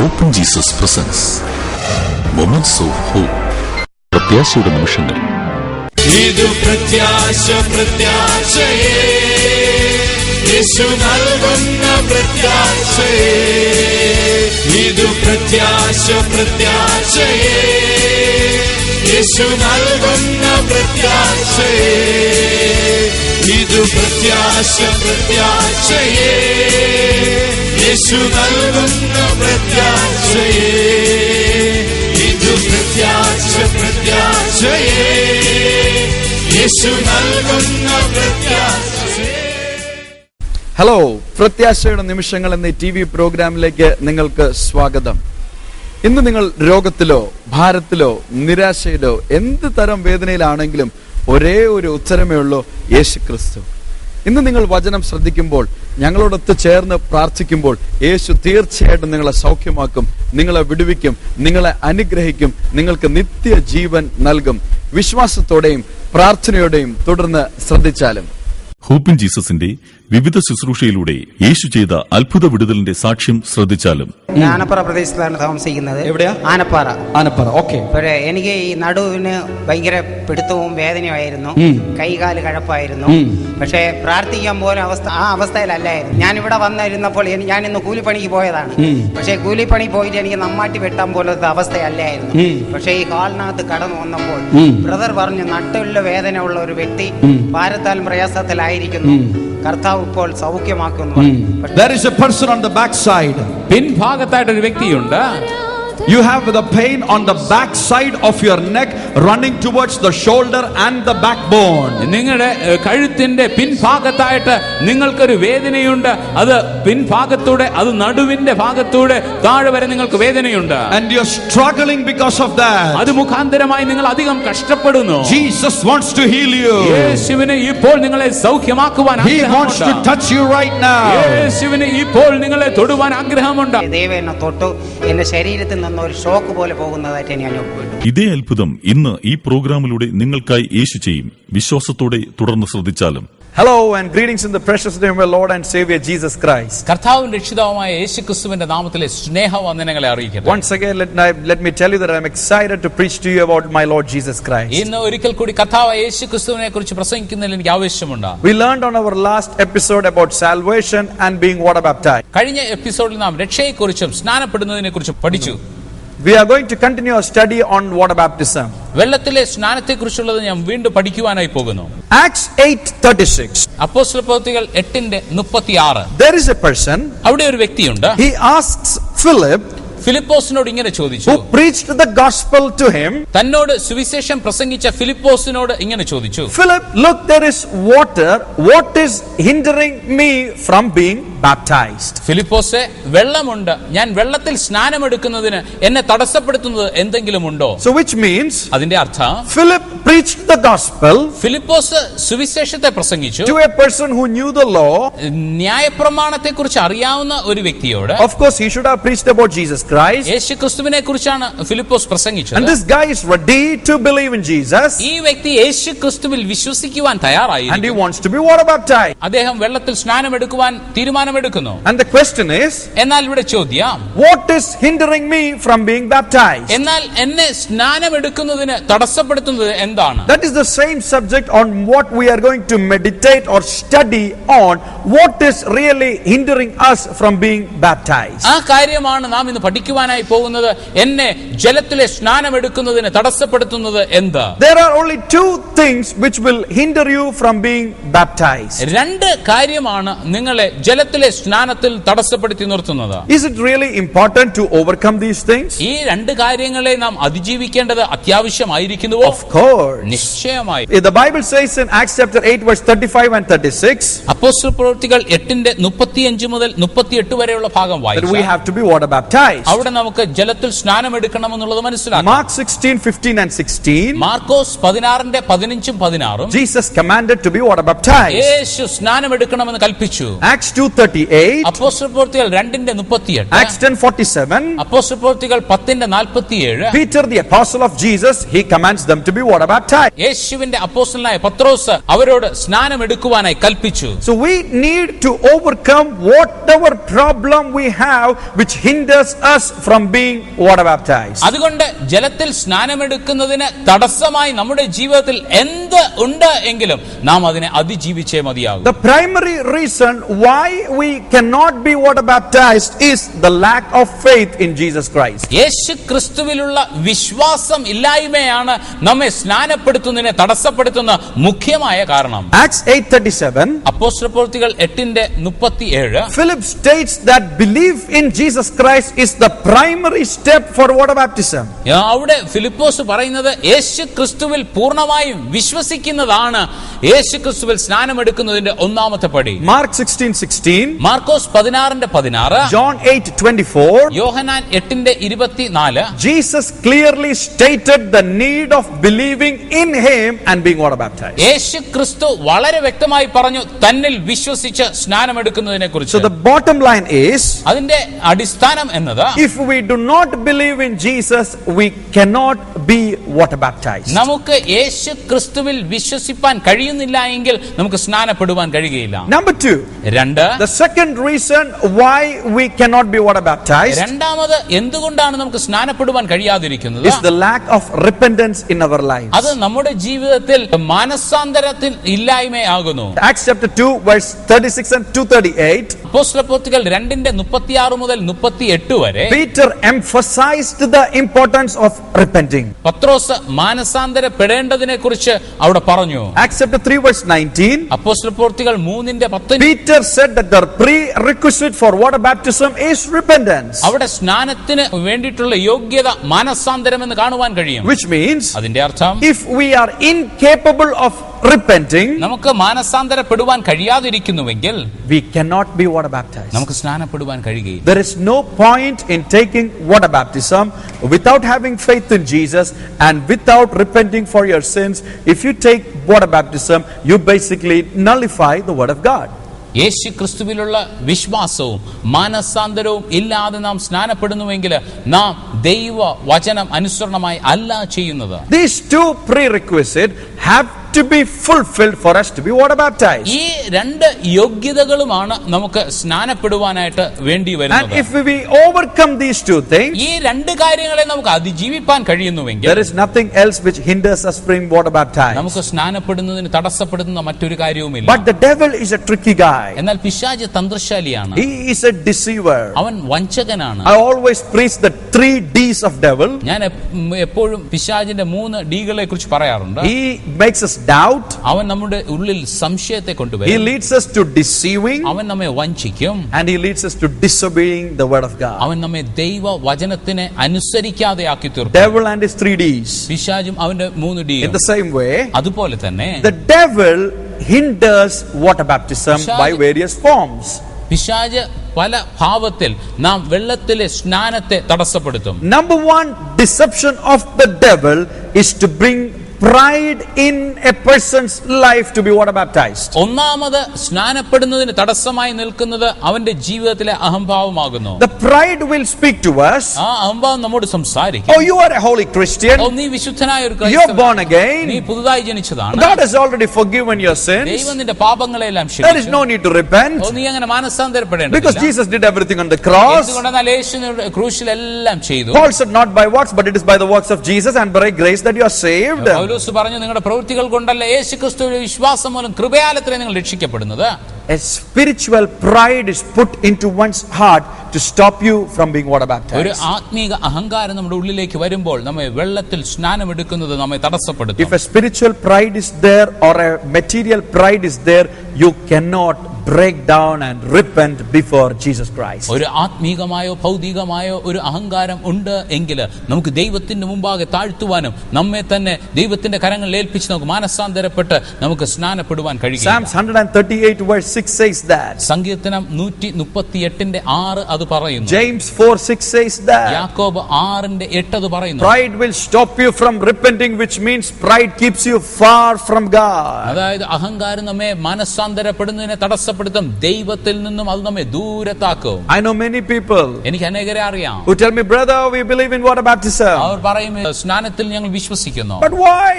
Hope in Jesus presence moments of hope. പ്രത്യാശയുടെ നിമിഷങ്ങൾ. ഇത് പ്രത്യാശ, പ്രത്യാശയേ യേശു നൽകുന്ന പ്രത്യാശയേ. ഇത് പ്രത്യാശ, പ്രത്യാശയേ യേശു നൽകുന്ന പ്രത്യാശയേ. ഇത് പ്രത്യാശ, പ്രത്യാശയേ യേശു നൽകുന്ന പ്രത്യാശയേ. ഇത് പ്രത്യാശ, പ്രത്യാശയേ യേശു നൽകുന്ന പ്രത്യാശയേ. ഹലോ, പ്രത്യാശയുടെ നിമിഷങ്ങൾ എന്ന TV പ്രോഗ്രാമിലേക്ക് നിങ്ങൾക്ക് സ്വാഗതം. ഇന്ന് നിങ്ങൾ രോഗത്തിലോ ഭാരത്തിലോ നിരാശയിലോ എന്ത് തരം വേദനയിലാണെങ്കിലും ഒരേ ഒരു ഉത്തരമേ ഉള്ളൂ: യേശു ക്രിസ്തു. ഇന്ന് നിങ്ങൾ വചനം ശ്രദ്ധിക്കുമ്പോൾ, ഞങ്ങളോടൊത്ത് ചേർന്ന് പ്രാർത്ഥിക്കുമ്പോൾ, യേശു തീർച്ചയായിട്ടും നിങ്ങളെ സൗഖ്യമാക്കും, നിങ്ങളെ വിടുവിക്കും, നിങ്ങളെ അനുഗ്രഹിക്കും, നിങ്ങൾക്ക് നിത്യജീവൻ നൽകും. വിശ്വാസത്തോടെയും പ്രാർത്ഥനയോടെയും തുടർന്ന് ശ്രദ്ധിച്ചാലും. ഹോപ്പ് ഇൻ ജീസസിന്റെ വിവിധ ശുശ്രൂഷയിലൂടെ യേശു ചെയ്ത അത്ഭുത വിടുതലിന്റെ സാക്ഷ്യം ശ്രദ്ധിച്ചാലും. ആനപ്പാറ പ്രദേശത്താണ് താമസിക്കുന്നത്. എവിടെയാ? ആനപ്പാറ. ഓക്കെ. എനിക്ക് ഈ നടുവിന് ഭയങ്കര പിടുത്തവും വേദനയായിരുന്നു, കൈകാല് കഴപ്പായിരുന്നു. പക്ഷെ പ്രാർത്ഥിക്കാൻ പോലും ആ അവസ്ഥയിലല്ലായിരുന്നു. ഞാൻ ഇവിടെ വന്നിരുന്നപ്പോൾ ഞാൻ ഇന്ന് കൂലിപ്പണിക്ക് പോയതാണ്. പക്ഷെ കൂലിപ്പണി പോയിട്ട് എനിക്ക് നമ്മാട്ടി വെട്ടാൻ പോലത്തെ അവസ്ഥയല്ലായിരുന്നു. പക്ഷെ ഈ ഹാളിനകത്ത് കടന്നു വന്നപ്പോൾ ബ്രദർ പറഞ്ഞു, നട്ടുള്ള വേദന ഉള്ള ഒരു വ്യക്തി ഭാരത്താലും പ്രയാസത്തിലായിരിക്കുന്നു, കർത്താവ് ഇപ്പോൾ സൗഖ്യമാക്കുന്നു. There is a person on the back side. പിൻഭാഗത്തായിട്ട് ഒരു വ്യക്തിയുണ്ട്. You have the pain on the back side of your neck running towards the shoulder and the backbone. നിങ്ങളുടെ കഴുത്തിന്റെ പിൻഭാഗത്തായിട്ട് നിങ്ങൾക്കൊരു വേദനയുണ്ട്. അത് പിൻഭാഗത്തൂടെ, അത് നടുവിന്റെ ഭാഗത്തൂടെ താഴെ വരെ നിങ്ങൾക്ക് വേദനയുണ്ട്. And you're struggling because of that. അത് മുഖാന്തരമായി നിങ്ങൾ അധികം കഷ്ടപ്പെടുന്നു. Jesus wants to heal you. യേശുവിന് ഇപ്പോൾ നിങ്ങളെ സൗഖ്യമാക്കുവാൻ He wants to touch you right now. യേശുവിന് ഇപ്പോൾ നിങ്ങളെ തൊടുവാൻ ആഗ്രഹമുണ്ട്. ദൈവം എന്നെ തൊട്ടു, എന്റെ ശരീരത്തിൽ നിന്ന് ഒരു ഷോക്ക് പോലെ പോകുന്നതായിട്ട് ഞാൻ ഒപ്പിട്ടു. ഇതേ അത്ഭുതം ഇന്ന് ഈ പ്രോഗ്രാമിലൂടെ നിങ്ങൾക്കായി യേശു ചെയ്യും. വിശ്വാസത്തോടെ തുടർന്ന് ശ്രദ്ധിച്ചാലും. Hello and greetings in the precious name of our Lord and Savior Jesus Christ. കർത്താവും രക്ഷിതാവുമായ യേശുക്രിസ്തുവിന്റെ നാമത്തിലെ സ്നേഹവന്ദനങ്ങളെ അറിയിക്കട്ടെ. Once again let me tell you that I am excited to preach to you about my Lord Jesus Christ. ഇന്ന് ഒരിക്കൽ കൂടി കർത്താവായ യേശുക്രിസ്തുവിനെ കുറിച്ച് പ്രസംഗിക്കുന്നതിൽ എനിക്ക് ആവശ്യമുണ്ട്. We learned on our last episode about salvation and being water baptized. കഴിഞ്ഞ എപ്പിസോഡിൽ നാം രക്ഷയെക്കുറിച്ചും സ്നാനപ്പെടുന്നതിനെക്കുറിച്ചും പഠിച്ചു. We are going to continue our study on water baptism. വെള്ളത്തിലെ സ്നാനത്തെക്കുറിച്ചുള്ളത് ഞാൻ വീണ്ടും പഠിക്കുവാനായി പോകുന്നു. Acts 8:36. അപ്പോസ്തലപ്രവൃത്തികൾ 8:36. There is a person. അവിടെ ഒരു വ്യക്തിയുണ്ട്. He asks Philip, ഫിലിപ്പോസിനോട് ഇങ്ങനെ ചോദിച്ചു, who preached the gospel to him. തന്നോട് സുവിശേഷം പ്രസംഗിച്ച ഫിലിപ്പോസിനോട് ഇങ്ങനെ ചോദിച്ചു, Philip, look, there is water. What is hindering me from being baptized? ഫിലിപ്പോസേ, വെള്ളമുണ്ട്, ഞാൻ വെള്ളത്തിൽ സ്നാനമെടുക്കുന്നതിന് എന്നെ തടസ്സപ്പെടുത്തുന്നത് എന്തെങ്കിലും ഉണ്ടോ? So which means അതിന്റെ അർത്ഥം, Philip preached the gospel Philipose സുവിശേഷത്തെ പ്രസംഗിച്ചു to a person who knew the law. ന്യായപ്രമാണത്തെ കുറിച്ച് അറിയാവുന്ന ഒരു വ്യക്തിയോട്. Of course he should have preached about Jesus Christ. യേശുക്രിസ്തുവിനെ കുറിച്ചാണ് ഫിലിപ്പോസ് പ്രസംഗിച്ചത്. And this guy is ready to believe in Jesus. ഈ വ്യക്തി യേശുക്രിസ്തുവിൽ വിശ്വസിക്കുവാൻ തയ്യാറായി. And he wants to be water baptized. അദ്ദേഹം വെള്ളത്തിൽ സ്നാനമെടുക്കുവാൻ തീരുമാനമെടുക്കുന്നു. And the question is, എന്നാൽ ഇവിടെ ചോദ്യം, what is hindering me from being baptized? എന്നാൽ എന്നെ സ്നാനമെടുക്കുന്നതിന് തടസ്സപ്പെടുത്തുന്നത് എന്താണ്? That is the same subject on what we are going to meditate or study on. What is really hindering us from being baptized? ആ കാര്യമാണ് നാം ഇന്ന് പഠിക്കുവാനായി പോകുന്നത്. എന്നെ ജലത്തിലെ സ്നാനമെടുക്കുന്നതിന് തടസ്സപ്പെടുത്തുന്നത് എന്ത്? There are only two things which will hinder you from being baptized. രണ്ട് കാര്യമാണ് നിങ്ങളെ ജലത്തിലെ സ്നാനത്തിൽ തടസ്സപ്പെടുത്തി നിർത്തുന്നത്. Is it really important to overcome these things? ഈ രണ്ട് കാര്യങ്ങളെ നാം അതിജീവിക്കേണ്ടത് അത്യാവശ്യമായിരിക്കുന്നുവോ? Of course. നിശ്ചയമായി. The Bible says in Acts chapter 8 verse 35 and 36 അപ്പോസ്തലപ്രവൃത്തികൾ 8:35 മുതൽ 38 വരെയുള്ള ഭാഗം that we വായിച്ചാൽ have to be water baptized. അവിടെ നമുക്ക് ജലത്തിൽ സ്നാനമെടുക്കണമെന്നുള്ളത് മനസ്സിലാക്കാം. Mark 16:15 and 16 Markose 16:15-16 Jesus commanded to be water baptized. യേശു സ്നാനമെടുക്കണമെന്ന് കൽപ്പിച്ചു. Acts 2:38. അപ്പോസ്തലപ്രവൃത്തികൾ 2:38. Acts 10:47. അപ്പോസ്തലപ്രവൃത്തികൾ 10:47. Peter, the apostle of Jesus, he commands them to be water baptized. യേശുവിന്റെ അപ്പോസ്തലനായ പത്രോസ് അവരോട് സ്നാനമെടുക്കുവാനായി കൽപ്പിച്ചു. So we need to overcome whatever problem we have which hinders us us from being water baptized? അതുകൊണ്ട് ജലത്തിൽ സ്നാനമെടുക്കുന്നതിന് തടസ്സമായി നമ്മുടെ ജീവിതത്തിൽ എന്ത് ഉണ്ട് എങ്കിലും നാം അതിനെ അതിജീവിച്ചേ മതിയാകും. The primary reason why we cannot be water baptized is the lack of faith in Jesus Christ. യേശു ക്രിസ്തുവിലുള്ള വിശ്വാസം ഇല്ലായ്മയാണ് നമ്മെ സ്നാനപ്പെടുത്തുന്നതിനെ തടസ്സപ്പെടുത്തുന്ന മുഖ്യമായ കാരണം. Acts 8:37. അപ്പോസ്തലപ്രവൃത്തികൾ 8:37. Philip states that belief in Jesus Christ is the primary step for water baptism. അവിടെ ഫിലിപ്പോസ് പറയുന്നത് യേശു ക്രിസ്തുവിൽ പൂർണ്ണമായും വിശ്വസിക്കുന്നതാണ് യേശു ക്രിസ്തുവിൽ സ്നാനമെടുക്കുന്നതിന്റെ ഒന്നാമത്തെ പടി. Mark 16:16. Markose 16:16. John 8:24. Yohannan 8:24. Jesus clearly stated the need of believing in him and being water baptized. യേശു ക്രിസ്തു വളരെ വ്യക്തമായി പറഞ്ഞു തന്നിൽ വിശ്വസിച്ച് സ്നാനമെടുക്കുന്നതിനെ So കുറിച്ച്. the bottom line is, അതിന്റെ അടിസ്ഥാനം എന്നത് if we do not believe in Jesus, we cannot be water baptized. നമുക്ക് യേശു ക്രിസ്തുവിൽ വിശ്വസിപ്പാൻ കഴിയുന്നില്ല എങ്കിൽ നമുക്ക് സ്നാനപ്പെടുവാൻ കഴിയുകയില്ല. Number 2, രണ്ട്, the second reason why we cannot be water baptized രണ്ടാമത് എന്തുകൊണ്ടാണ് നമുക്ക് സ്നാനപ്പെടുവാൻ കഴിയാതിരിക്കുന്നത്? is the lack of repentance in our lives. അത് നമ്മുടെ ജീവിതത്തിൽ മാനസാന്തരത്തിൽ ഇല്ലായ്മയാകുന്നു. Acts chapter 2 verse 36 and 238. അപ്പോസ്തലപ്രവൃത്തികൾ 2:36 മുതൽ 38 വരെ Peter emphasized the importance of repenting. പത്രോസ് മാനസാന്തരപ്പെടേണ്ടതിനെ കുറിച്ച് അവിടെ പറഞ്ഞു. Acts chapter 3 verse 19. അപ്പോസ്തലപ്രവൃത്തികൾ 3:10 Peter said that the prerequisite for water baptism is repentance, അവിടെ സ്നാനത്തിന് വേണ്ടിയിട്ടുള്ള യോഗ്യത മാനസാന്തരം എന്ന് കാണുവാൻ കഴിയും. which means അതിന്റെ അർത്ഥം if we are incapable of repenting, നമുക്ക് മാനസാന്തരപ്പെടുവാൻ കഴിയാതിരിക്കുന്നുവെങ്കിൽ we cannot be water baptized. നമുക്ക് സ്നാനപ്പെടുവാൻ കഴിയുകയില്ല. There is no point in taking water baptism without having faith in Jesus and without repenting for your sins. If you take water baptism, you basically nullify the word of God. യേശു ക്രിസ്തുവിലുള്ള വിശ്വാസവും മാനസാന്തരവും ഇല്ലാതെ നാം സ്നാനപ്പെടുന്നുവെങ്കിൽ നാം ദൈവ വചനം അനുസരണമായി അല്ല ചെയ്യുന്നത്. These two prerequisites have to be fulfilled for us to be water baptized. ഈ രണ്ട് യോഗ്യതകളുമാണ് നമുക്ക് സ്നാനപ്പെടുവാനായിട്ട് വേണ്ടി And വരുന്നത്. if we overcome these two things, ഈ രണ്ട് കാര്യങ്ങളെ നമുക്ക് അതിജീവിപ്പാൻ കഴിയുന്നുവെങ്കിൽ there is nothing else which hinders us from being water baptized. നമുക്ക് സ്നാനപ്പെടുന്നതിന് തടസ്സപ്പെടുന്ന മറ്റൊരു കാര്യവുമില്ല. But the devil is a tricky guy. എന്നാൽ പിശാച് തന്ത്രശാലിയാണ്. He is a deceiver. അവൻ വഞ്ചകനാണ്. I always preach the 3 D's of devil. ഞാൻ എപ്പോഴും പിശാചിന്റെ 3 ഡികളെ കുറിച്ച് പറയാറുണ്ട്. He makes us doubt. അവൻ നമ്മുടെ ഉള്ളിൽ സംശയത്തെ He കൊണ്ടുവരും. leads us to deceiving. അവൻ നമ്മെ വഞ്ചിക്കും. And he leads us to disobeying the word of God. അവൻ നമ്മെ ദൈവ വചനത്തിനെ അനുസരിക്കാതെ ആക്കി തീർക്കും. Devil and his 3 D's. പിശാചും അവന്റെ 3 D. In the same way, അതുപോലെ തന്നെ the devil hinders water baptism by various forms. പിശാച് പല ഭാവത്തിൽ നാം വെള്ളത്തിലെ സ്നാനത്തെ തടസ്സപ്പെടുത്തും. Number 1 deception of the devil is to bring pride in a person's life to be water baptized. ഒന്നാമത് സ്നാനപ്പെടുന്നതിന് തടസ്സമായി നിൽക്കുന്നത് അവന്റെ ജീവിതത്തിലെ അഹംഭാവമാകുന്നു. The pride will speak to us. ആ അഹംഭാവം നമ്മോട് സംസാരിക്കും. Oh, you are a holy Christian. ഓ, നീ വിശുദ്ധനായ ഒരു You are born ക്രൈസ്തവനാണ്. again. നീ പുതുതായി ജനിച്ചതാണ്. God has already forgiven your sins. ദൈവം നിന്റെ പാപങ്ങളെല്ലാം There is ക്ഷമിച്ചു. no need to repent ഓ, നീ അങ്ങനെ മാനസാന്തരപ്പെടേണ്ടതില്ല. because Jesus did everything on the cross. എന്തുകൊണ്ടെന്നാൽ യേശു ക്രൂശിൽ എല്ലാം ചെയ്തു. Paul said not by works but it is by the works of Jesus and by grace that you are saved. പൗലോസ് പറഞ്ഞു നിങ്ങളുടെ പ്രവൃത്തികൾ കൊണ്ടല്ല യേശുക്രിസ്തുവിന്റെ വിശ്വാസം മൂലം കൃപയാലത്രേ നിങ്ങൾ രക്ഷിക്കപ്പെടുന്നത്. A spiritual pride is put into one's heart to stop you from being water ഒരു baptized. ആത്മീക അഹങ്കാരം നമ്മുടെ ഉള്ളിലേക്ക് വരുമ്പോൾ നമ്മെ വെള്ളത്തിൽ സ്നാനമെടുക്കുന്നത് നമ്മെ തടസ്സപ്പെടുത്തും. If a spiritual pride is there or a material pride is there, you cannot break down and repent before Jesus Christ. ഒരു ആത്മീകമായോ ഭൗതികമായോ ഒരു അഹങ്കാരം ഉണ്ട് എങ്കിൽ നമുക്ക് ദൈവത്തിന്റെ മുമ്പാകെ താഴ്ത്തുവാനും നമ്മെ തന്നെ ദൈവത്തിന്റെ കരങ്ങളിൽ ഏൽപ്പിച്ച് നമുക്ക് മാനസാന്തരപ്പെട്ട് നമുക്ക് സ്നാനപ്പെടുവാൻ കഴിയും. Psalms 138 verse 6 says that. സങ്കീർത്തനം 138:6 അത് പറയുന്നു. James 4:6 says that. യാക്കോബ് 6:8 അത് പറയുന്നു. Pride will stop you from repenting, which means pride keeps you far from God. അതായത് അഹങ്കാരം നമ്മെ മാനസാന്തരപ്പെടുന്നതിനെ തടസ്സപ്പെടുത്തും. തടസ്സപ്പെടുത്തും, ദൈവത്തിൽ നിന്നും അത് നമ്മെ ദൂരത്താക്കും. I know many people എനിക്ക് അനേകരെ അറിയാം, who tell me, brother, we believe in water baptism. അവർ പറയും സ്നാനത്തിൽ ഞങ്ങൾ വിശ്വസിക്കുന്നു. But why?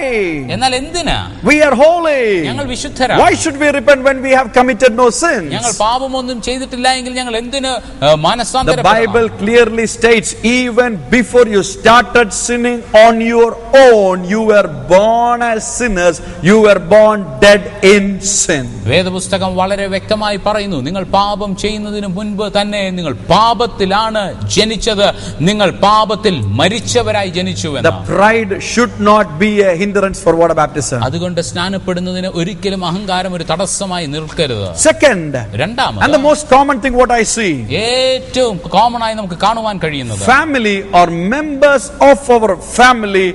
എന്നാൽ എന്തിനാ? We are holy. ഞങ്ങൾ വിശുദ്ധരാണ്. Why should we repent when we have committed no sins? ഞങ്ങൾ പാപമൊന്നും ചെയ്തിട്ടില്ല എങ്കിൽ ഞങ്ങൾ എന്തിന് The മാനസാന്തരപ്പെടണം? Bible clearly states, even before you started sinning on your own, you were born as sinners, you were born dead in sin. വേദപുസ്തകം വളരെ വ്യക്തമായി പറയുന്നു, നിങ്ങൾ പാപം ചെയ്യുന്നതിന് മുൻപ് തന്നെ നിങ്ങൾ പാപത്തിലാണ് ജനിച്ചത്, നിങ്ങൾ പാപത്തിൽ മരിച്ചവരായി ജനിച്ചു The എന്ന്. pride should not be a hindrance for water baptism. അതുകൊണ്ട് സ്നാനപ്പെടുന്നതിന് ഒരിക്കലും അഹങ്കാരം ഒരു തടസ്സമായി നിൽക്കരുത്. Second, രണ്ടാമത്, and the most common thing what I see, ഏറ്റവും കോമൺ ആയി നമുക്ക് കാണുവാൻ കഴിയുന്നത്, family or members of our family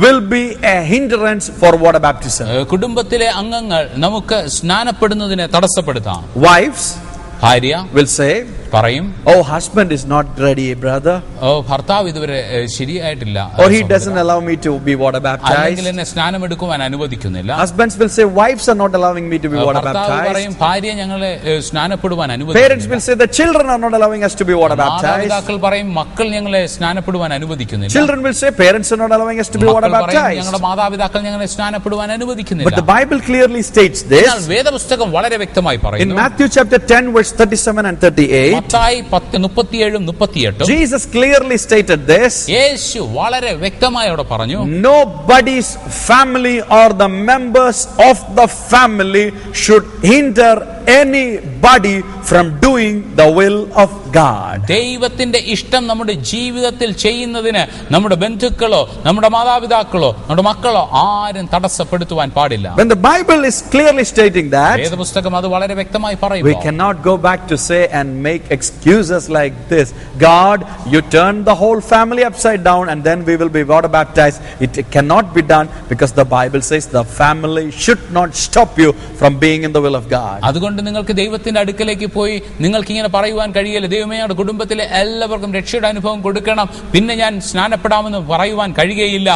will be a hindrance for water baptism. കുടുംബത്തിലെ അംഗങ്ങൾ നമുക്ക് സ്നാനപ്പെടുന്നതിനെ തടസ്സപ്പെടുത്താം. Wives ഭാര്യ will say, പറയും, oh, husband is not ready, brother, ഓ ഭർത്താവ് ഇതുവരെ ശരിയായിട്ടില്ല, or he doesn't allow me to be water baptized. അല്ലെങ്കിൽ എന്നെ സ്നാനമെടുക്കുവാൻ അനുവദിക്കുന്നില്ല. Husbands will say, wives are not allowing me to be water ഭർത്താവ് പറയും, baptized. ഭാര്യ ഞങ്ങളെ സ്നാനപ്പെടുവാൻ Parents അനുവദിക്കുന്നില്ല. will say, the children are not allowing us to be water baptized. മാതാപിതാക്കൾ പറയും, മക്കൾ ഞങ്ങളെ സ്നാനപ്പെടുവാൻ അനുവദിക്കുന്നില്ല. Children will say, parents are not allowing us to be water മക്കൾ പറയും, baptized. ഞങ്ങളുടെ മാതാപിതാക്കൾ ഞങ്ങളെ സ്നാനപ്പെടുവാൻ But അനുവദിക്കുന്നില്ല. the Bible clearly states എന്നാൽ this വേദപുസ്തകം വളരെ വ്യക്തമായി in പറയുന്നു. Matthew chapter 10 verse 37 and 38. Mathai 10:37-38 Jesus clearly stated this. യേശു വളരെ വ്യക്തമായി അവിടെ പറഞ്ഞു, Nobody's family or the members of the family should hinder anybody from doing the will of God. ദൈവത്തിന്റെ ഇഷ്ടം നമ്മുടെ ജീവിതത്തിൽ ചെയ്യുന്നതിന് നമ്മുടെ ബന്ധുക്കളോ നമ്മുടെ മാതാപിതാക്കളോ നമ്മുടെ മക്കളോ ആരും തടസ്സപ്പെടുത്തുവാൻ പാടില്ല. When the Bible is clearly stating that, വേദപുസ്തകം അത് വളരെ വ്യക്തമായി we പറയുന്നു. cannot go back to say and make excuses like this. God, you turn the whole family upside down and then we will be water baptized. It cannot be done because the Bible says the family should not stop you from being in the will of God. അതുകൊണ്ട് നിങ്ങൾക്ക് ദൈവത്തിന്റെ അടുക്കലേക്ക് പോയി നിങ്ങൾക്ക് ഇങ്ങനെ പറയുവാൻ കഴിയില്ല, ദൈവമേ ഞങ്ങളുടെ കുടുംബത്തിലെ എല്ലാവർക്കും രക്ഷയുടെ അനുഭവം കൊടുക്കണം, പിന്നെ ഞാൻ സ്നാനപ്പെടാമെന്ന് പറയുവാൻ കഴിയുകയില്ല.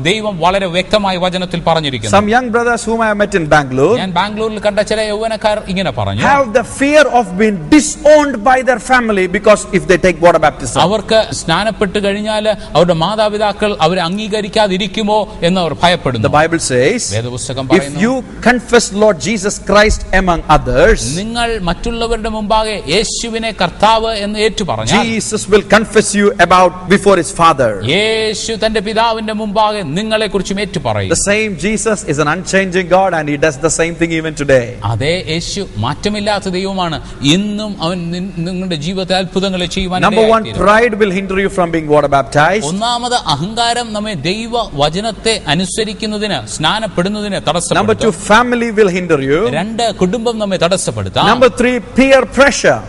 ദൈവം വളരെ വ്യക്തമായി വചനത്തിൽ പറഞ്ഞിരിക്കുന്നു. Some young brothers whom I have met in Bangalore ഞാൻ ബാംഗ്ലൂരിൽ കണ്ട ചില യൗവനക്കാർ ഇങ്ങനെ പറഞ്ഞു, have the fear of being disowned by their family because if they take water baptism. അവർക്ക് സ്നാനപ്പെട്ട് കഴിഞ്ഞാൽ അവരുടെ മാതാപിതാക്കൾ അവരെ അംഗീകരിക്കാതിരിക്കുമോ എന്ന് അവർ ഭയപ്പെടുന്നു. The Bible says, വേദപുസ്തകം if പറയുന്നു, you confess Lord Jesus Christ among others, നിങ്ങൾ മറ്റുള്ളവരുടെ മുമ്പാകെ യേശുവിനെ കർത്താവ് എന്ന് ഏറ്റുപറഞ്ഞാൽ Jesus will confess you about before his Father. യേശു തന്റെ പിതാവിന്റെ മുമ്പാകെ നിങ്ങളെ കുറിച്ചും ഏറ്റുപറയും. The same Jesus is an unchanging God and he does the same thing even today. അതേ യേശു മാറ്റമില്ലാത്ത ദൈവമാണ്, ഇന്നും അവൻ നിങ്ങളുടെ ജീവിതത്തിൽ അത്ഭുതങ്ങളെ ചെയ്യുവാൻ Number one, ഇടയായിത്തീരും. pride will hinder you from being water baptized. ഒന്നാമത് അഹങ്കാരം നമ്മെ ദൈവ വചനത്തെ അനുസരിക്കുന്നതിന് സ്നാനപ്പെടുന്നതിന് Number two, തടസ്സപ്പെടുത്തും. family will hinder you. രണ്ട്, കുടുംബം നമ്മെ തടസ്സപ്പെടുത്താം. Number three, peer pressure.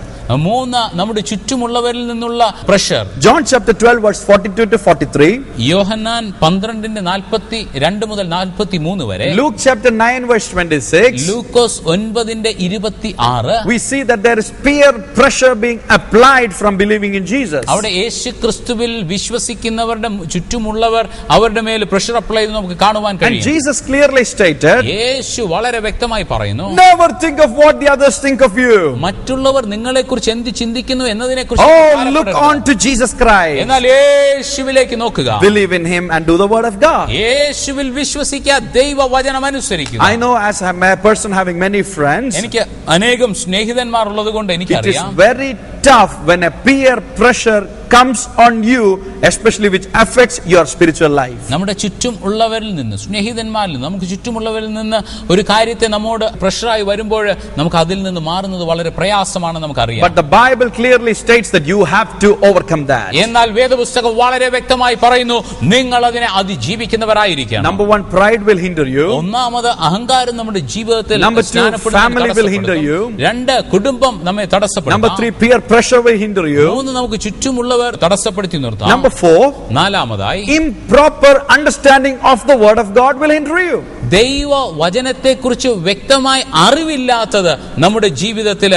മൂന്ന്, നമ്മുടെ ചുറ്റുമുള്ളവരിൽ നിന്നുള്ള pressure. John chapter 12 verse 42 to 43. യോഹന്നാൻ 12:42 മുതൽ 43 വരെ. Luke chapter 9 verse 26. Lukose 9:26. We see that there is peer pressure being applied from believing in Jesus. അവിടെ യേശു ക്രിസ്തുവിൽ വിശ്വസിക്കുന്നവരുടെ ചുറ്റുമുള്ളവർ അവരുടെ മേൽ പ്രഷർ അപ്ലൈ ചെയ്ത് നമുക്ക് കാണുവാൻ And കഴിയും. Jesus clearly stated, യേശു വളരെ വ്യക്തമായി പറയുന്നു, never think of what the others think of you. മറ്റുള്ളവർ നിങ്ങളെ കുറിച്ച് എന്ത് ചിന്തിക്കുന്നു എന്നതിനെ Oh, look on to Jesus Christ. എന്നാൽ യേശുവിലേക്ക് നോക്കുക. Believe in him and do the word of God. യേശുവിൽ വിശ്വസിക്കുക, ദൈവ വചനം അനുസരിക്കുക. I know as a person having many friends, എനിക്ക് അനേകം സ്നേഹിതന്മാർ ഉള്ളത് കൊണ്ട് it is എനിക്കറിയാം, very tough when a peer pressure comes on you, especially which affects your spiritual life. നമ്മുടെ ചുറ്റും ഉള്ളവരിൽ നിന്ന്, സ്നേഹിതന്മാരിൽ നിന്ന്, നമുക്ക് ചുറ്റുമുള്ളവരിൽ നിന്ന് ഒരു കാര്യത്തെ നമ്മോട് പ്രഷറായി വരുമ്പോൾ നമുക്ക് അതിൽ നിന്ന് മാറുന്നത് വളരെ പ്രയാസമാണ്, നമുക്കറിയാം. But the Bible clearly states that you have to overcome that. എന്നാൽ വേദപുസ്തകം വളരെ വ്യക്തമായി പറയുന്നു, നിങ്ങൾ അതിനെ അതിജീവിക്കുന്നവരായിരിക്കണം. Number one, pride will hinder you. ഒന്നാമത് അഹങ്കാരം നമ്മുടെ ജീവിതത്തിൽ Number two, family will hinder you. രണ്ട്, കുടുംബം നമ്മെ തടസ്സപ്പെടുത്തും. Number three, peer pressure will hinder you. മൂന്ന്, നമുക്ക് ചുറ്റുമുള്ളവർ തടസ്സപ്പെടുത്തി നിർത്താം. Number four, നാലാമതായി, improper understanding of the word of God will hinder you. ദൈവ വചനത്തെ കുറിച്ച് വ്യക്തമായി അറിവില്ലാത്തത് നമ്മുടെ ജീവിതത്തിൽ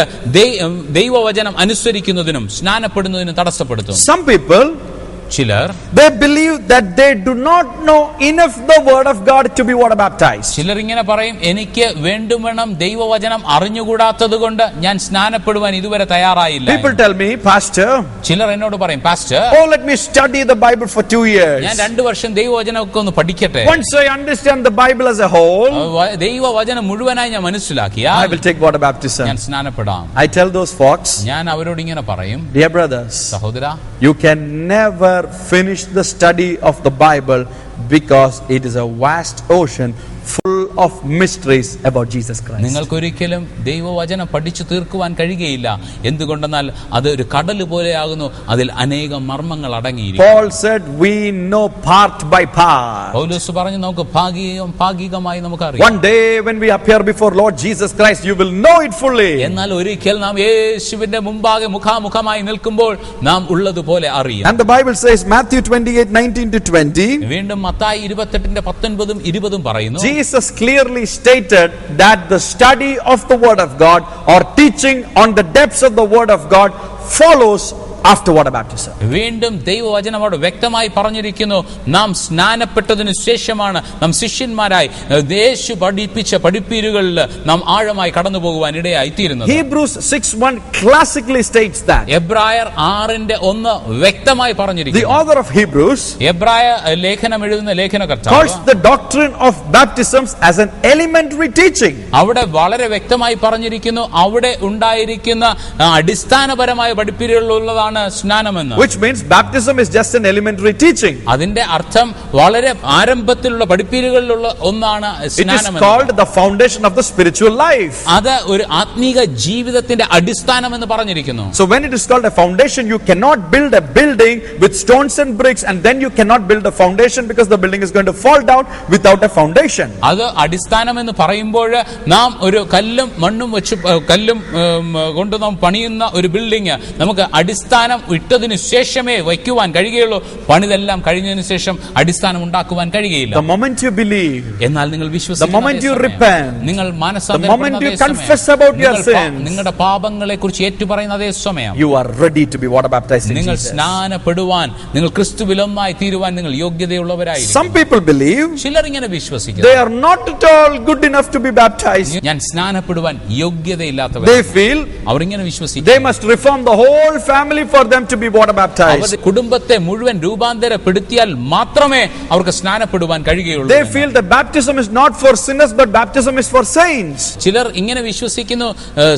ദൈവവചനം അനുസരിക്കുന്നതിനും സ്നാനപ്പെടുന്നതിനും തടസ്സപ്പെടുത്തും. Some people ചിലർ they believe that they do not know enough the word of God to be water baptized. ചിലർ ഇങ്ങനെ പറയും, എനിക്ക് വേണ്ടുമെണ്ണം ദൈവവചനം അറിഞ്ഞുകൂടാത്തത് കൊണ്ട് ഞാൻ സ്നാനപ്പെടുവാൻ ഇതുവരെ തയ്യാറായില്ല. People tell me, Pastor, ചിലർ എന്നോട് പറയും, pastor, oh, let me study the Bible for 2 years. ഞാൻ 2 വർഷം ദൈവവചനമൊക്കെ ഒന്ന് പഠിക്കട്ടെ. Once I understand the Bible as a whole, ദൈവവചനം മുഴുവനായി ഞാൻ മനസ്സിലാക്കിയാൽ I will take water baptism. ഞാൻ സ്നാനപ്പെടാം. I tell those folks, ഞാൻ അവരോട് ഇങ്ങനെ പറയും, dear brothers, സഹോദര, you can never finish the study of the Bible because it is a vast ocean full of mysteries about Jesus Christ. നിങ്ങൾക്കൊരിക്കലും ദൈവവചനം പഠിച്ചു തീർക്കുവാൻ കഴിയുകയില്ല. എന്തുകൊണ്ടെന്നാൽ അത് ഒരു കടൽ പോലെയാകുന്നു, അതിൽ അനേകം മർമ്മങ്ങൾ അടങ്ങിയിരിക്കുന്നു. Paul said we know part by part. പൗലോസ് പറഞ്ഞു, നമുക്ക് ഭാഗികമായി നമുക്കറിയാം. One day when we appear before Lord Jesus Christ, you will know it fully. എന്നാൽ ഒരിക്കൽ നാം യേശുവിന്റെ മുമ്പാകെ മുഖാമുഖമായി നിൽക്കുമ്പോൾ നാം ഉള്ളതുപോലെ അറിയും. And the Bible says, Matthew 28:19-20, വീണ്ടും മത്തായി 28:19-20 പറയുന്നു, Jesus clearly stated that the study of the Word of God or teaching on the depths of the Word of God follows after water baptism. വീണ്ടും ദൈവവചനമോട് വ്യക്തമായി പറഞ്ഞിരിക്കുന്നു, നാം സ്നാനപ്പെട്ടതിനു ശേഷമാണ് നാം ശിഷ്യന്മാരായി യേശു പഠിപ്പിച്ച പഠിപ്പീരുകളിൽ നാം ആഴമായി കടന്നു പോകുവാൻ ഇടയായി തീരുന്നത്. Hebrews 6:1 classically states that. എബ്രായർ 6:1 വ്യക്തമായി പറഞ്ഞിരിക്കുന്നു. The author of Hebrews എബ്രായ ലേഖനം എഴുതുന്ന ലേഖനകർത്താവ് calls the doctrine of baptisms as an elementary teaching. അവിടെ വളരെ വ്യക്തമായി പറഞ്ഞിരിക്കുന്നു, അവിടെ ഉണ്ടായിരിക്കുന്ന അടിസ്ഥാനപരമായ പഠിപ്പീരുകളുള്ളതാണ് സ്നാനമെന്ന്. Which means baptism is just an elementary teaching. അതിന്റെ അർത്ഥം വളരെ ആരംഭത്തിലുള്ള പഠിപ്പീരുകളിലുള്ള ഒന്നാണ് സ്നാനം. It is called the foundation of the spiritual life. അത് ഒരു ആത്മീക ജീവിതത്തിന്റെ അടിസ്ഥാനം എന്ന് പറഞ്ഞിരിക്കുന്നു. So when it is called a foundation, you cannot build a building with stones and bricks and then you cannot build a foundation because the building is going to fall down without a foundation. അത് അടിസ്ഥാനം എന്ന് പറയുമ്പോൾ നാം ഒരു കല്ലും മണ്ണും വെച്ച് കൊണ്ട് നാം പണിയുന്ന ഒരു ബിൽഡിംഗ് നമുക്ക് അടിസ്ഥാനം ഇട്ടതിനു ശേഷമേ വയ്ക്കുവാൻ കഴിയുകയുള്ളൂ. പണിതെല്ലാം കഴിഞ്ഞതിന് ശേഷം അടിസ്ഥാനം ഉണ്ടാക്കുവാൻ കഴിയുകയില്ല. The moment you believe, എന്നാൽ നിങ്ങൾ the moment you repent, നിങ്ങൾ the moment you confess about your sins, നിങ്ങളുടെ പാപങ്ങളെ കുറിച്ച് ഏറ്റുപറയുന്ന അതേ സമയം you are ready to be water baptized in നിങ്ങൾ Jesus. സ്നാനപ്പെടുവാൻ, നിങ്ങൾ ക്രിസ്തുവിലൊന്നായി തീരുവാൻ നിങ്ങൾ യോഗ്യതയുള്ളവരായി. Some people believe ചിലർ ഇങ്ങനെ വിശ്വസിക്കുന്നു, they are not at all good enough to be baptized. ഞാൻ സ്നാനപ്പെടുവാൻ യോഗ്യതയില്ലാത്തവർ. They feel അവർ ഇങ്ങനെ വിശ്വസിക്കുന്നു, they must reform the whole family for them to be water baptized. കുടുംബത്തെ മുഴുവൻ രൂപാന്തരപ്പെടുത്തിയാൽ മാത്രമേ അവർക്ക് സ്നാനപ്പെടുവാൻ കഴിയുകയുള്ളൂ. They feel that baptism is not for sinners but baptism is for saints. ചിലർ ഇങ്ങനെ വിശ്വസിക്കുന്നു,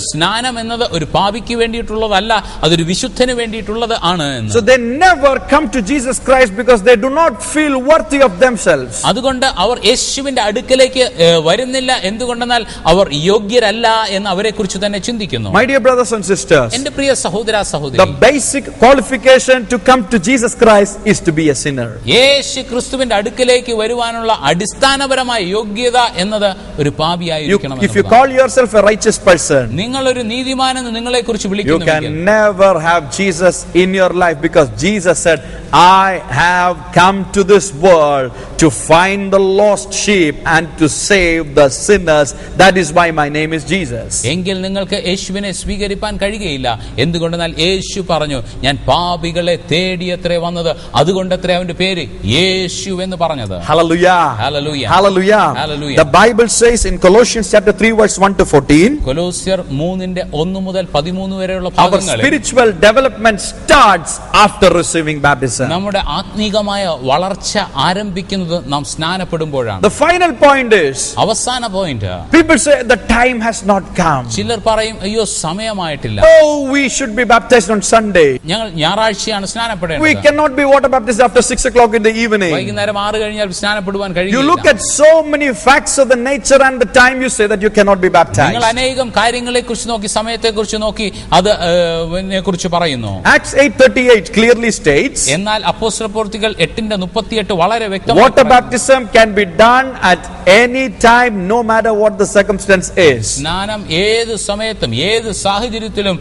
സ്നാനം എന്നത് ഒരു പാപിക്ക് വേണ്ടിയിട്ടുള്ളതല്ല, അതൊരു വിശുദ്ധന് വേണ്ടിയിട്ടുള്ളത് ആണ് എന്ന്. So they never come to Jesus Christ because they do not feel worthy of themselves. അതുകൊണ്ട് അവർ യേശുവിന്റെ അടുക്കലേക്ക് വരുന്നില്ല. എന്തുകൊണ്ടെന്നാൽ അവർ യോഗ്യരല്ല എന്ന് അവരെ കുറിച്ച് തന്നെ ചിന്തിക്കുന്നു. My dear brothers and sisters, എന്റെ പ്രിയ സഹോദര സഹോദരി, the basic qualification to come to Jesus Christ is to be a sinner. യേശു ക്രിസ്തുവിന്റെ അടുക്കലേക്ക് വരുവാനുള്ള അടിസ്ഥാനപരമായ യോഗ്യത എന്നത് ഒരു പാപിയായിരിക്കണം. If you call yourself a righteous person, നിങ്ങൾ ഒരു നീതിമാനെന്ന് നിങ്ങളെ കുറിച്ച് you വിളിക്കുന്നുവെങ്കിൽ can never have Jesus in your life because Jesus said, I have come to this world to find the lost sheep and to save the sinners. That is why my name is Jesus. എങ്കിൽ നിങ്ങൾക്ക് യേശുവിനെ സ്വീകരിപ്പാൻ കഴിയുകയില്ല. എന്തുകൊണ്ടെന്നാൽ യേശു പറഞ്ഞു, ഞാൻ പാപികളെ തേടിയത്രേ വന്നത്, അതുകൊണ്ടത്രേ അവന്റെ പേര് യേശു എന്ന് പറഞ്ഞത്. Hallelujah. Hallelujah. Hallelujah. Hallelujah. The Bible says in Colossians chapter 3 verse 1 to 14, കൊലോസ്യർ 3:1 മുതൽ 13 വരെയുള്ള our ഭാഗങ്ങളിൽ spiritual development starts after receiving baptism. നമ്മുടെ ആത്മീകമായ വളർച്ച ആരംഭിക്കുന്നത് നാം സ്നാനപ്പെടുമ്പോഴാണ്. The final point is, അവസാന point, people say the time has not come. ചിലർ പറയും, അയ്യോ സമയമായിട്ടില്ല, Oh, we should be baptized on Sunday. ഞങ്ങൾ ഞായറാഴ്ചയാണ് We സ്നാനപ്പെടേണ്ടത്, cannot be water baptized after 6 o'clock in the evening. വൈകുന്നേരം 6 കഴിഞ്ഞാൽ സ്നാനപ്പെടുവാൻ You look കഴിയില്ല. at so many facts of the nature and the time, you say that you cannot be നിങ്ങൾ baptized. അനേകം കാര്യങ്ങളെ കുറിച്ച് നോക്കി, സമയത്തെ കുറിച്ച് നോക്കി അത് കുറിച്ച് പറയുന്നു. Acts 8:38 clearly states, എന്നാൽ അപ്പോസ്തലപ്രവൃത്തികൾ 8:38 വളരെ വ്യക്തമായി water പറയുന്നു. baptism can be done at any time, no matter what the circumstance is. സ്നാനം ഏത് സമയത്തും ഏത് സാഹചര്യത്തിലും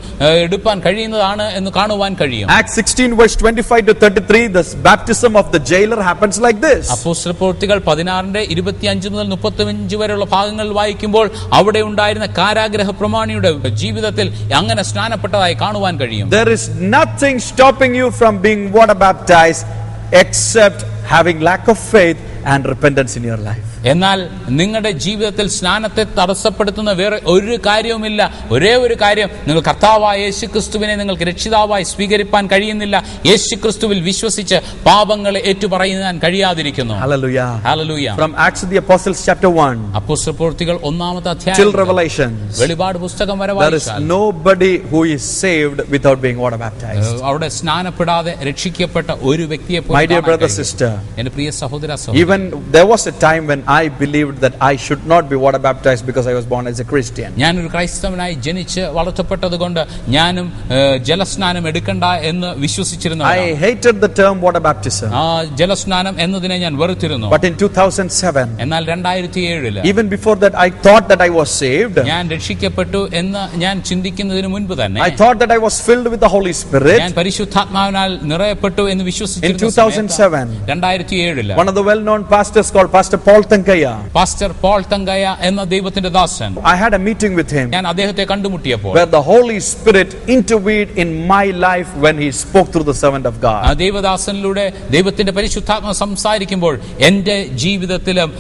എടുപ്പാൻ കഴിയുന്നതാണ് എന്ന് കാണുവാൻ കഴിയും. Acts 16 verse 25 to 33, the baptism of the jailer happens like this. അപ്പോസ്തലപ്രവൃത്തികൾ 16:25 മുതൽ 35 വരെയുള്ള ഭാഗങ്ങൾ വായിക്കുമ്പോൾ അവിടെ ഉണ്ടായിരുന്ന കാരാഗ്രഹ പ്രമാണിയുടെ ജീവിതത്തിൽ അങ്ങനെ സ്നാനപ്പെട്ടതായി കാണുവാൻ കഴിയും. There is nothing stopping you from being water baptized except having lack of faith and repentance in your life. എന്നാൽ നിങ്ങളുടെ ജീവിതത്തിൽ സ്നാനത്തെ തടസ്സപ്പെടുത്തുന്ന വേറെ ഒരു കാര്യവുമില്ല. ഒരേ ഒരു കാര്യം, നിങ്ങൾ കർത്താവായ യേശുക്രിസ്തുവിനെ നിങ്ങൾക്ക് രക്ഷിതാവായി സ്വീകരിപ്പാൻ കഴിയുന്നില്ല. യേശുക്രിസ്തുവിൽ വിശ്വസിച്ച് പാപങ്ങളെ ഏറ്റുപറയാൻ കഴിയാതിരിക്കുന്നു. Hallelujah. Hallelujah. From Acts of the Apostles chapter 1 അപ്പോസ്തലപ്രവൃത്തികൾ 1-ാമത്തെ till അധ്യായം Revelation, വെളിപാട് പുസ്തകം വരെ there is വായിച്ചാൽ nobody who is saved without being water baptized. അവിടെ സ്നാനപ്പെടാതെ രക്ഷിക്കപ്പെട്ട ഒരു വ്യക്തിയെ പോലും My dear കാണാൻ brother, കഴിയില്ല. sister, എന്റെ പ്രിയ സഹോദര even there was a time when I believed that I should not be water baptized because I was born as a Christian. ഞാനൊരു ക്രൈസ്തവനായി ജനിച്ച് വളർത്തപ്പെട്ടത് കൊണ്ട് ഞാനും ജലസ്നാനം എടുക്കണ്ട എന്ന് വിശ്വസിച്ചിരുന്നു. I hated the term water baptism. ആ ജലസ്നാനം എന്നതിനെ ഞാൻ വെറുത്തിരുന്നു. But in 2007, എന്നാൽ 2007 even before that, I thought that I was saved. ഞാൻ രക്ഷിക്കപ്പെട്ടു എന്ന് ഞാൻ ചിന്തിക്കുന്നതിന് മുൻപ് തന്നെ I thought that I was filled with the Holy Spirit. ഞാൻ പരിശുദ്ധാത്മാവിനാൽ നിറയപ്പെട്ടു എന്ന് വിശ്വസിച്ചിരുന്നു. In 2007, 2007 one of the well-known pastors called Pastor Paul Tankaya, pastor Paul Thankaya എന്ന ദൈവത്തിന്റെ ദാസൻ, I had a meeting with him ഞാൻ അദ്ദേഹത്തെ കണ്ടുമുട്ടിയപ്പോൾ where the Holy Spirit intervened in my life when he spoke through the servant of ആ God. ദൈവദാസനിലൂടെ ദൈവത്തിന്റെ പരിശുദ്ധാത്മ സംസാരിക്കുമ്പോൾ എന്റെ ജീവിതത്തിലും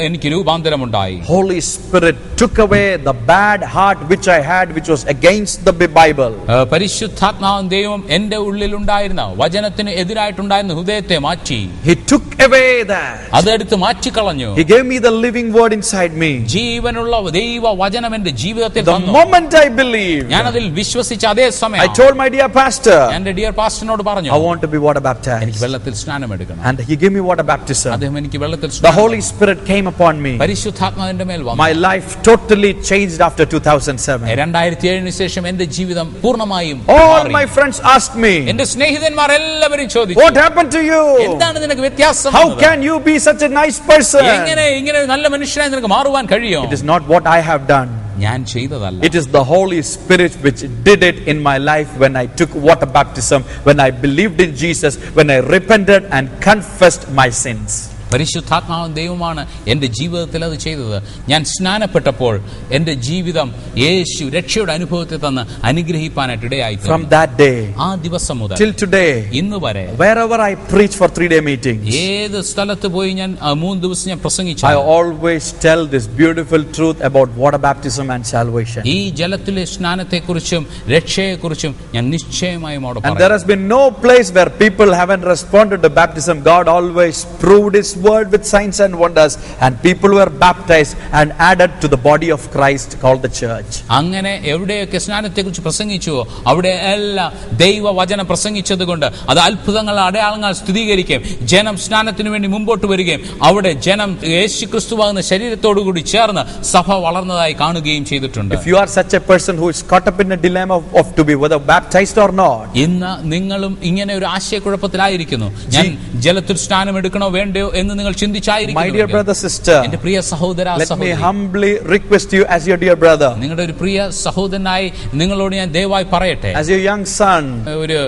എനിക്ക് രൂപാന്തരമുണ്ടായി. Holy Spirit took away the bad heart which I had, which was against the Bible. പരിശുദ്ധാത്മാവൻ ദൈവം എന്റെ ഉള്ളിലുണ്ടായിരുന്ന വചനത്തിന് എതിരായിട്ടുണ്ടായിരുന്ന ഹൃദയത്തെ മാറ്റി. He took away that. അതെടുത്ത് മാറ്റിക്കളഞ്ഞു. He gave me the living word inside me. ജീവനുള്ള ദൈവ വചനം എന്റെ ജീവിതത്തിൽ The തന്നു. moment I believed, ഞാൻ അതിൽ വിശ്വസിച്ച അതേ സമയം I told my dear pastor, എന്റെ ഡിയർ പാസ്റ്ററിനോട് പറഞ്ഞു, I want to be water എനിക്ക് baptized. വെള്ളത്തിൽ സ്നാനം എടുക്കണം. And he gave me water baptism. അദ്ദേഹം എനിക്ക് വെള്ളത്തിൽ The Holy Spirit came upon me. പരിശുദ്ധാത്മാവിന്റെ മേൽ വന്നു. My life totally changed after 2007. 2007 ശേഷം എന്റെ ജീവിതം പൂർണ്ണമായും All മാറി. my friends asked me, എന്റെ സ്നേഹിതന്മാർ എല്ലാവരും ചോദിച്ചു, what happened to you? എന്താണ് നിനക്ക് വ്യത്യാസം? How can you be such a nice person? എങ്ങനെ ഇങ്ങനെ ഒരു നല്ല മനുഷ്യനായി നിനക്ക് മാറുവാൻ കഴിയും? It is not what I have done. ഞാൻ ചെയ്തതല്ല, It is the Holy Spirit which did it in my life when I took water baptism, when I believed in Jesus, when I repented and confessed my sins. പരിശുദ്ധാത്മാവൻ ദൈവമാണ് എന്റെ ജീവിതത്തിൽ അത് ചെയ്തത്. ഞാൻ സ്നാനപ്പെട്ടപ്പോൾ എന്റെ ജീവിതം യേശു രക്ഷയുടെ അനുഭവത്തെ തന്ന് അനുഗ്രഹിപ്പാനായിട്ട് ഇടയായി. From that day ആ ദിവസം മുതൽ till today, ഇന്ന് വരെ wherever I preach for 3-day meetings, ഏത് സ്ഥലത്ത് പോയി ഞാൻ 3 ദിവസം ഞാൻ പ്രസംഗിച്ചു, I always tell this beautiful truth about water baptism and salvation. ഈ ജലത്തിലെ സ്നാനത്തെക്കുറിച്ചും രക്ഷയെക്കുറിച്ചും ഞാൻ നിശ്ചയമായും അവിടെ And there പറയും. has been no place where people haven't responded to baptism. God always proved His word with signs and wonders, and people were baptized and added to the body of Christ called the church. അങ്ങനെ എവിടെയൊക്കെ സ്നാനത്തെക്കുറിച്ച് പ്രസംഗിച്ചുവോ അവിടെ എല്ലാം ദൈവവചനം പ്രസംഗിച്ചതുകൊണ്ട് അത് അത്ഭുതങ്ങൾ അടയാളങ്ങൾ സ്ഥിരീകരിക്കുകയും ജനം സ്നാനത്തിന് വേണ്ടി മുമ്പോട്ട് വരികയും അവിടെ ജനം യേശുക്രിസ്തുവാകുന്ന ശരീരത്തോടുകൂടി ചേർന്ന് സഭ വളർന്നതായി കാണുകയും ചെയ്തിട്ടുണ്ട്. If you are such a person who is caught up in a dilemma of to be whether baptized or not, ഇന്ന് നിങ്ങളും ഇങ്ങനെ ഒരു ആശയക്കുഴപ്പത്തിലായിരിക്കുന്നു, ഞാൻ ജലത്തിൽ സ്നാനം എടുക്കണോ വേണ്ടയോ എന്ന് നിങ്ങൾ my ചിന്തിച്ചായിരിക്കുന്നു. dear brother, sister, എന്റെ പ്രിയ സഹോദര let me സഹോദരി, humbly request you as your dear brother, നിങ്ങളുടെ ഒരു പ്രിയ സഹോദരനായി നിങ്ങളോട് ഞാൻ ദയവായി പറയട്ടെ, as your young son, ഒരു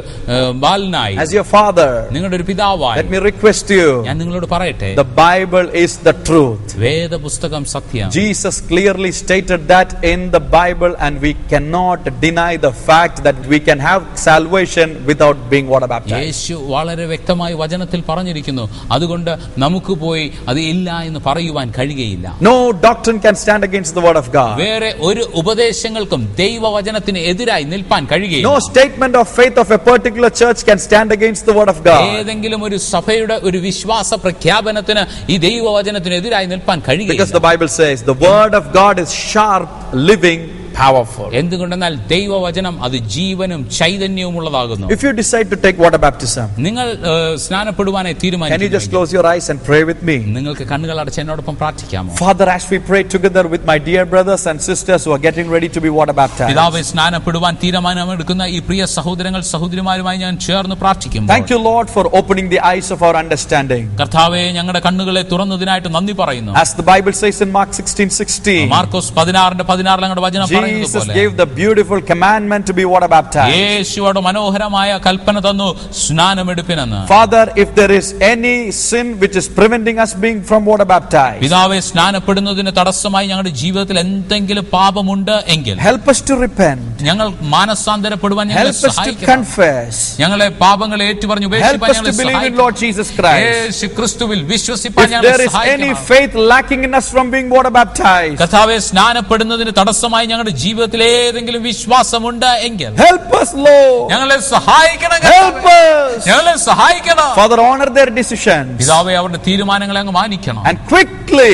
ബാലനായി, as your father, നിങ്ങളുടെ ഒരു പിതാവായി let me request you. ഞാൻ നിങ്ങളോട് പറയട്ടെ, The Bible is the truth. വേദപുസ്തകം സത്യം. Jesus clearly stated that in the Bible, and we cannot deny the fact that we can have salvation without being water baptized. യേശു വളരെ വ്യക്തമായി വചനത്തിൽ പറഞ്ഞിരിക്കുന്നു, അതുകൊണ്ട് നമുക്ക് പോയി അത് ഇല്ല എന്ന് പറയുവാൻ കഴിയുകയില്ല. No doctrine can stand against the word of God. വേറെ ഒരു ഉപദേശങ്ങൾക്കും ദൈവവചനത്തിന് എതിരായി നിൽപ്പാൻ കഴിയുകയില്ല. No statement of faith of a particular church can stand against the word of God. ഏതെങ്കിലും ഒരു സഭയുടെ ഒരു വിശ്വാസ പ്രഖ്യാപനത്തിന് ഈ ദൈവവചനത്തിന് എതിരായി നിൽപ്പാൻ Because കഴിയുകയില്ല. the Bible says the word of God is sharp, living, powerful. എന്തുകൊണ്ടെന്നാൽ ദൈവവചനം അത് ജീവനും ചൈതന്യവും ഉള്ളതാകുന്നു. If you decide to take water baptism, നിങ്ങൾ സ്നാനപ്പെടുവാനായി can you just തീരുമാനിച്ചു, close your eyes and pray with me? നിങ്ങൾക്ക് കണ്ണുകൾ അടച്ച് എന്നോടൊപ്പം പ്രാർത്ഥിക്കാമോ? Father, as we pray together with my dear brothers and sisters who are getting ready to be water baptized, പിതാവേ, സ്നാനപ്പെടുവാൻ തീരുമാനമെടുക്കുന്ന ഈ പ്രിയ സഹോദരങ്ങൾ സഹോദരിമാരുമായി ഞാൻ ചേർന്ന് പ്രാർത്ഥിക്കുന്നു. thank you, Lord, for opening the eyes of our understanding. കർത്താവേ, ഞങ്ങളുടെ കണ്ണുകളെ തുറന്നതിനായിട്ട് നന്ദി പറയുന്നു. As the Bible says in Mark 16:16, Markose 16:16 ഞങ്ങളുടെ വചനം പറയുന്നു, പറഞ്ഞതുപോലെ gave the beautiful commandment to be water baptized. യേശുവോട് മനോഹരമായ കൽപ്പന തന്നു, സ്നാനമെടുപ്പിനെന്ന്. Father, if there is any sin which is preventing us being from water baptized, പിതാവേ, സ്നാനപ്പെടുന്നതിന് തടസ്സമായി ഞങ്ങളുടെ ജീവിതത്തിൽ എന്തെങ്കിലും പാപമുണ്ട് എങ്കിൽ help us to repent. ഞങ്ങൾ മാനസാന്തരപ്പെടുവാൻ ഞങ്ങളെ Help us to സഹായിക്കണം. confess. ഞങ്ങളെ പാപങ്ങളെ ഏറ്റുപറഞ്ഞു Help ഉപേക്ഷിപ്പാൻ us to ഞങ്ങളെ believe in സഹായിക്കണം. Lord Jesus Christ. യേശു ക്രിസ്തുവിൽ വിശ്വസിപ്പാൻ If ഞങ്ങളെ there is any സഹായിക്കണം. faith lacking in us from being water baptized, കർത്താവേ, സ്നാനപ്പെടുന്നതിന് തടസ്സമായി ഞങ്ങളുടെ ജീവിതത്തിൽ ഏതെങ്കിലും വിശ്വാസമുണ്ട് എങ്കിൽ help us, Lord. ഞങ്ങളെ സഹായിക്കണം. Help us. ഞങ്ങളെ സഹായിക്കണം. Father, honor their decisions പിതാവേ, അവരുടെ തീരുമാനങ്ങളെ അങ്ങ് മാനിക്കണം. and quickly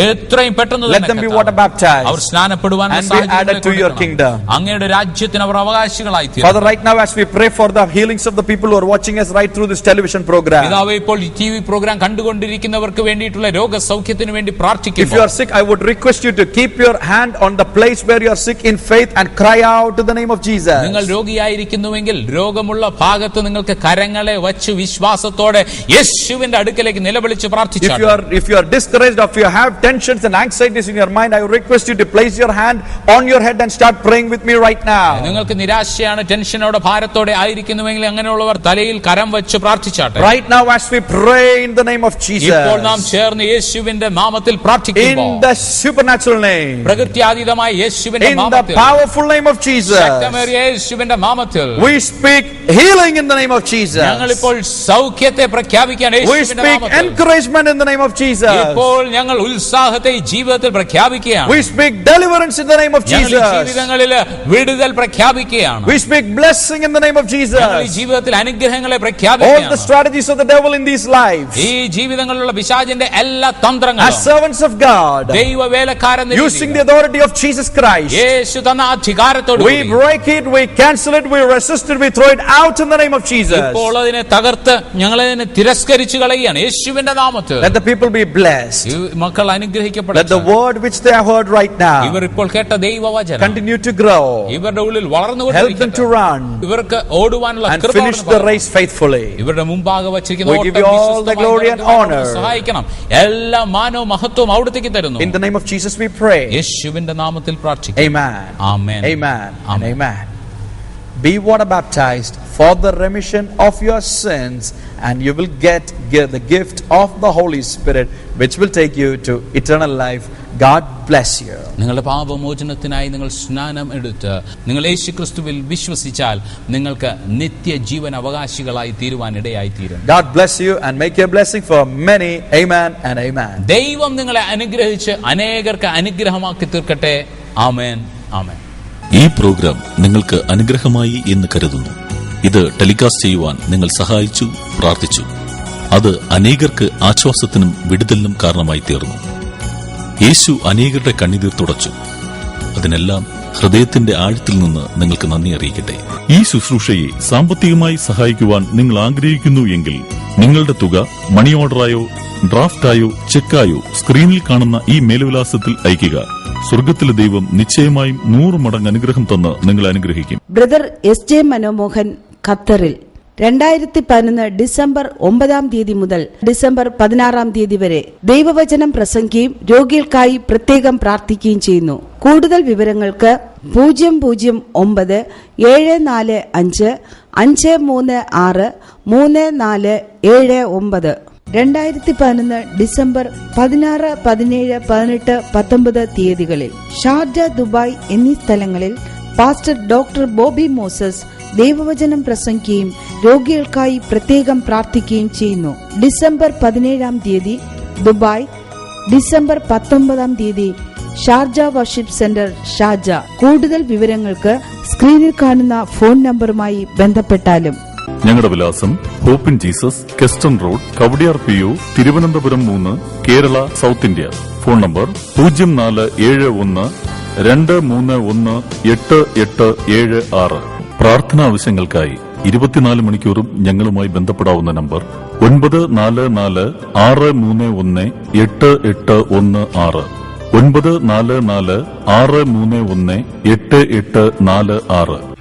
എത്രയും പെട്ടെന്ന് let them be water baptized our സ്നാനപ്പെടുവാനുള്ള and be added to your സാഹചര്യം kingdom. അങ്ങയുടെ രാജ്യത്തിന് അവർ അവകാശികളായി തീരും. Father, right now as we pray for the healings of the people who are watching us right through this television program, പിതാവേ, ഇപ്പോൾ ഈ TV programme കണ്ടുകൊണ്ടിരിക്കുന്നവർക്ക് വേണ്ടിയിട്ടുള്ള രോഗസൗഖ്യത്തിന് വേണ്ടി if you പ്രാർത്ഥിക്കുന്നു. are sick, I would request you to keep your hand on the place where you are sick in faith and cry out to the name of Jesus. നിങ്ങൾ രോഗിയായിരിക്കുന്നുവെങ്കിൽ രോഗമുള്ള ഭാഗത്ത് നിങ്ങൾക്ക് കരങ്ങളെ വച്ച് വിശ്വാസത്തോടെ യേശുവിന്റെ അടുക്കലേക്ക് നിലവിളിച്ച് പ്രാർത്ഥിച്ചാൽ, If you are discouraged, or if you have tensions and anxieties in your mind, I would request you to place your hand on your head and start praying with me right now. നിങ്ങൾക്ക് നിരാശയാണ്, ടെൻഷനോടെ, ഭാരത്തോടെ ആയിരിക്കുന്നുവെങ്കിൽ അങ്ങനെയുള്ളവർ തലയിൽ കരം വെച്ച് പ്രാർത്ഥിച്ചാട്ടെ. Right now as we pray in the name of Jesus, ഇപ്പോൾ നാം ചേർന്ന് യേശുവിന്റെ നാമത്തിൽ പ്രാർത്ഥിക്കുമ്പോൾ, in the supernatural name, പ്രകൃത്യാതീതമായ യേശുവിന്റെ in the നാമത്തിൽ, powerful name of Jesus, ശക്തമേറിയ യേശുവിന്റെ നാമത്തിൽ we speak healing in the name of Jesus. ഞങ്ങൾ ഇപ്പോൾ സൗഖ്യത്തെ പ്രഖ്യാപിക്കാൻ We യേശുവിന്റെ speak നാമത്തിൽ. encouragement in the name of Jesus. ഇപ്പോൾ ഞങ്ങൾ ഉത്സാഹത്തെ ഈ ജീവിതത്തിൽ പ്രഖ്യാപിക്കുകയാണ്. We speak deliverance in the name of ഞങ്ങൾ ഈ Jesus. ജീവിതങ്ങളിൽ വിടുതൽ പ്രഖ്യാപിക്കുകയാണ്. We speak blessing in the name of Jesus. ഞങ്ങൾ ഈ ജീവിതത്തിൽ അനുഗ്രഹങ്ങളെ All the പ്രഖ്യാപിക്കുകയാണ്. strategies of the devil in these lives, ഈ ജീവിതങ്ങളിലുള്ള പിശാചിന്റെ എല്ലാ as തന്ത്രങ്ങളും servants of God, ദൈവ വേലക്കാരൻ using the authority of Jesus Christ, യേശു തന്ന അധികാരത്തോട് we break it, we cancel it, we resist it, we throw it out in the name of Jesus. ഇപ്പോൾ അതിനെ തകർത്ത് ഞങ്ങളതിനെ തിരസ്കരിച്ചു കളയുകയാണ് യേശുവിന്റെ നാമത്തിൽ. Let the people be blessed. ഈ മക്കൾ Let the അനുഗ്രഹിക്കപ്പെടട്ടെ. word which they have heard right now ഇവർ ഇപ്പോൾ കേട്ട ദൈവവചനം continue to grow. ഇവരുടെ ഉള്ളിൽ Help them to വളർന്നുകൊണ്ടിരിക്കട്ടെ. run ഇവർക്ക് ഓടുവാനുള്ള and കൃപ finish the race faithfully. ഇവരുടെ മുമ്പാകെ വച്ചിരിക്കുന്ന We give ഓട്ടം you all the വിശ്വസ്തമായി glory and നടത്തുവാൻ honor. അവിടുന്ന് സഹായിക്കണം. എല്ലാ മാനവും മഹത്വവും അവിടുത്തേക്ക് തരുന്നു. In the name of Jesus we pray. യേശുവിന്റെ നാമത്തിൽ പ്രാർത്ഥിക്കുന്നു. Amen. Amen. Amen. And Amen. amen. Be water baptized for the remission of your sins, and you will get the gift of the Holy Spirit, which will take you to eternal life. God bless you. നിങ്ങളുടെ പാപമോചനത്തിനായി നിങ്ങൾ സ്നാനം എടുത്ത് നിങ്ങൾ യേശുക്രിസ്തുവിൽ വിശ്വസിച്ചാൽ നിങ്ങൾക്ക് നിത്യജീവൻ അവകാശികളായി തീരുവാൻ ഇടയായി തീരും. God bless you and make you a blessing for many. Amen and amen. ദൈവം നിങ്ങളെ അനുഗ്രഹിച്ച് അനേകർക്ക് അനുഗ്രഹമാക്കി തീർക്കട്ടെ. ആമേൻ. ആമേൻ. ഈ പ്രോഗ്രാം നിങ്ങൾക്ക് അനുഗ്രഹമായി എന്ന് കരുതുന്നു. ഇത് ടെലികാസ്റ്റ് ചെയ്യുവാൻ നിങ്ങൾ സഹായിച്ചു, പ്രാർത്ഥിച്ചു. അത് അനേകർക്ക് ആശ്വാസത്തിനും വിടുതലിനും കാരണമായി തീർന്നു. യേശു അനേകരുടെ കണ്ണുനീർ തുടച്ചു. അതിനെല്ലാം ഹൃദയത്തിന്റെ ആഴത്തിൽ നിന്ന് നിങ്ങൾക്ക് നന്ദി അറിയിക്കട്ടെ. ഈ ശുശ്രൂഷയെ സാമ്പത്തികമായി സഹായിക്കുവാൻ നിങ്ങൾ ആഗ്രഹിക്കുന്നു എങ്കിൽ നിങ്ങളുടെ തുക മണി ഓർഡറായോ ഡ്രാഫ്റ്റായോ ചെക്കായോ സ്ക്രീനിൽ കാണുന്ന ഈ മേൽവിലാസത്തിൽ അയയ്ക്കുക. സ്വർഗത്തിലെ ദൈവം നിശ്ചയമായും 100 മടങ്ങ് അനുഗ്രഹം തന്ന് നിങ്ങളെ അനുഗ്രഹിക്കും. ബ്രദർ എസ് ജെ മനോമോഹൻ, ഖത്തറിൽ 2011 ഡിസംബർ 9 മുതൽ ഡിസംബർ 16 വരെ ദൈവവചനം പ്രസംഗിക്കുകയും രോഗികൾക്കായി പ്രത്യേകം പ്രാർത്ഥിക്കുകയും ചെയ്യുന്നു. കൂടുതൽ വിവരങ്ങൾക്ക് 00955363479. 2011 ഡിസംബർ 16, 17, 18, 19 തീയതികളിൽ ഷാർജ, ദുബായ് എന്നീ സ്ഥലങ്ങളിൽ പാസ്റ്റർ ഡോക്ടർ ബോബി മോസസ് ദൈവവചനം പ്രസംഗിക്കുകയും രോഗികൾക്കായി പ്രത്യേകം പ്രാർത്ഥിക്കുകയും ചെയ്യുന്നു. December 17 Dubai, December 19 Sharjah worship centre, Sharjah. കൂടുതൽ വിവരങ്ങൾക്ക് സ്ക്രീനിൽ കാണുന്ന ഫോൺ നമ്പറുമായി ബന്ധപ്പെട്ടാലും. ഞങ്ങളുടെ വിലാസം hope in Jesus, Keston road, Kowdiar PO, Thiruvananthapuram 3, Kerala, south India. Phone number 0471231876. പ്രാർത്ഥനാ ആവശ്യങ്ങൾക്കായി 24 മണിക്കൂറും ഞങ്ങളുമായി ബന്ധപ്പെടാവുന്ന നമ്പർ 9446318816, 9446318846.